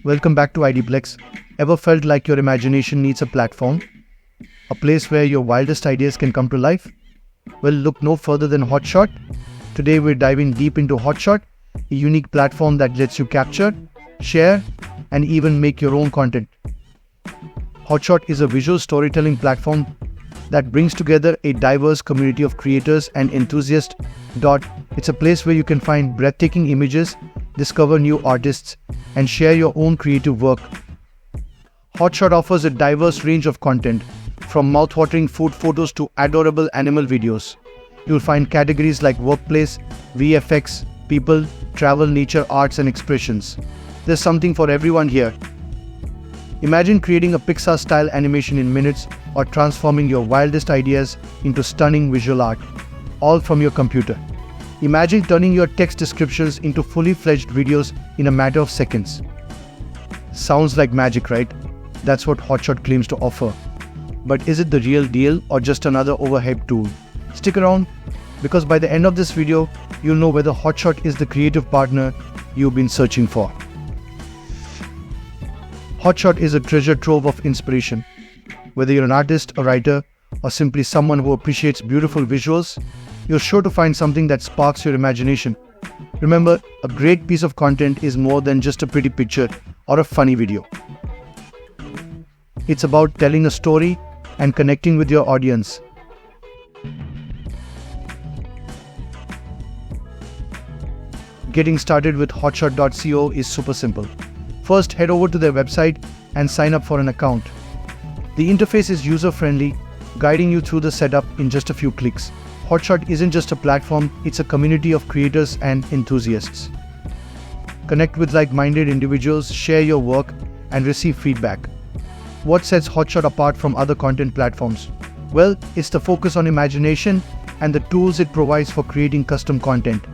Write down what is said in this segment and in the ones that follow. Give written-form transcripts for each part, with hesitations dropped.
Welcome back to Ideaplex. Ever felt like your imagination needs a platform? A place where your wildest ideas can come to life? Well, look no further than Hotshot. Today we're diving deep into Hotshot, a unique platform that lets you capture, share, and even make your own content. Hotshot is a visual storytelling platform that brings together a diverse community of creators and enthusiasts. It's a place where you can find breathtaking images, discover new artists, and share your own creative work. Hotshot offers a diverse range of content, from mouth-watering food photos to adorable animal videos. You'll find categories like workplace, VFX, people, travel, nature, arts, and expressions. There's something for everyone here. Imagine creating a Pixar-style animation in minutes or transforming your wildest ideas into stunning visual art, all from your computer. Imagine turning your text descriptions into fully fledged videos in a matter of seconds. Sounds like magic, right? That's what Hotshot claims to offer. But is it the real deal or just another overhyped tool? Stick around, because by the end of this video, you'll know whether Hotshot is the creative partner you've been searching for. Hotshot is a treasure trove of inspiration. Whether you're an artist, a writer, or simply someone who appreciates beautiful visuals, you're sure to find something that sparks your imagination. Remember, a great piece of content is more than just a pretty picture or a funny video. It's about telling a story and connecting with your audience. Getting started with hotshot.co is super simple. First, head over to their website and sign up for an account. The interface is user-friendly, guiding you through the setup in just a few clicks. Hotshot isn't just a platform, it's a community of creators and enthusiasts. Connect with like-minded individuals, share your work, and receive feedback. What sets Hotshot apart from other content platforms? Well, it's the focus on imagination and the tools it provides for creating custom content.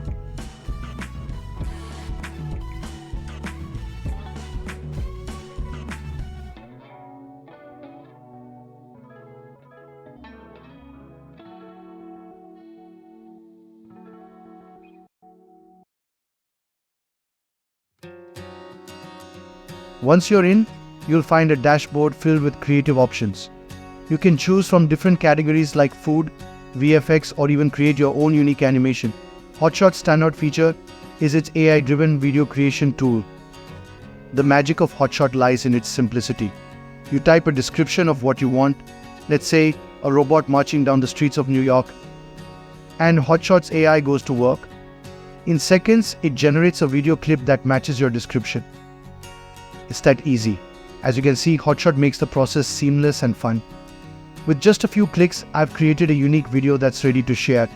Once you're in, you'll find a dashboard filled with creative options. You can choose from different categories like food, VFX, or even create your own unique animation. Hotshot's standout feature is its AI-driven video creation tool. The magic of Hotshot lies in its simplicity. You type a description of what you want, let's say a robot marching down the streets of New York, and Hotshot's AI goes to work. In seconds, it generates a video clip that matches your description. It's that easy. As you can see, Hotshot makes the process seamless and fun. With just a few clicks, I've created a unique video that's ready to share.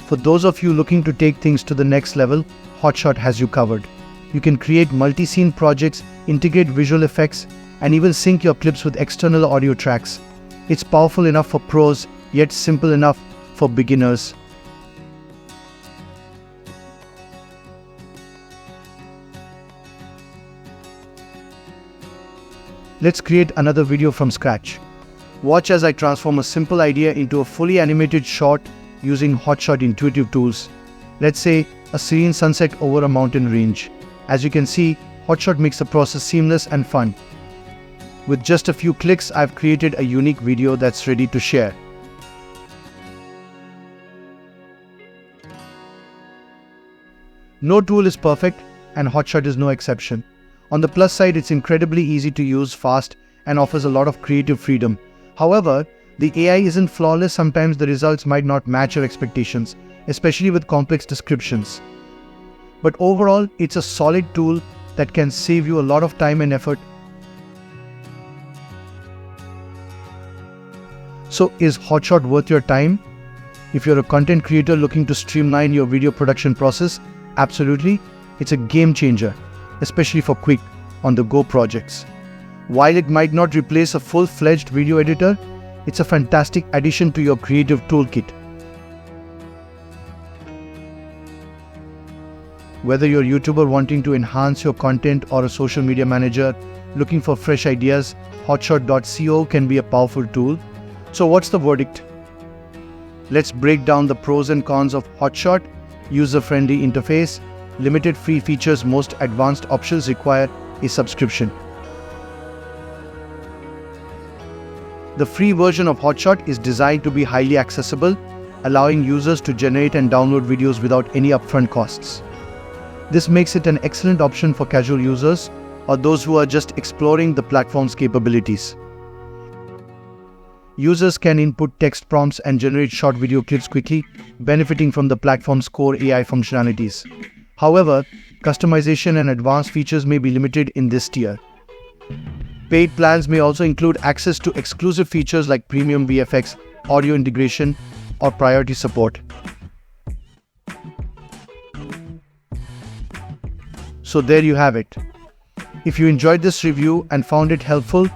For those of you looking to take things to the next level, Hotshot has you covered. You can create multi-scene projects, integrate visual effects, and even sync your clips with external audio tracks. It's powerful enough for pros, yet simple enough for beginners. Let's create another video from scratch. Watch as I transform a simple idea into a fully animated short using Hotshot intuitive tools. Let's say a serene sunset over a mountain range. As you can see, Hotshot makes the process seamless and fun. With just a few clicks, I've created a unique video that's ready to share. No tool is perfect, and Hotshot is no exception. On the plus side, it's incredibly easy to use, fast, and offers a lot of creative freedom. However, the AI isn't flawless. Sometimes the results might not match your expectations, especially with complex descriptions. But overall, it's a solid tool that can save you a lot of time and effort. So is Hotshot worth your time? If you're a content creator looking to streamline your video production process, absolutely, it's a game changer, especially for quick, on-the-go projects. While it might not replace a full-fledged video editor, it's a fantastic addition to your creative toolkit. Whether you're a YouTuber wanting to enhance your content or a social media manager looking for fresh ideas, hotshot.co can be a powerful tool. So what's the verdict? Let's break down the pros and cons of Hotshot: user-friendly interface, limited free features. Most advanced options require a subscription. The free version of Hotshot is designed to be highly accessible, allowing users to generate and download videos without any upfront costs. This makes it an excellent option for casual users or those who are just exploring the platform's capabilities. Users can input text prompts and generate short video clips quickly, benefiting from the platform's core AI functionalities. However, customization and advanced features may be limited in this tier. Paid plans may also include access to exclusive features like premium VFX, audio integration, or priority support. So there you have it. If you enjoyed this review and found it helpful,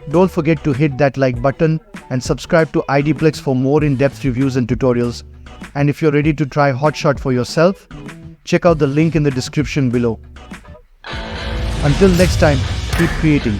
don't forget to hit that like button and subscribe to Ideaplex for more in-depth reviews and tutorials. And if you're ready to try Hotshot for yourself, check out the link in the description below. Until next time, keep creating.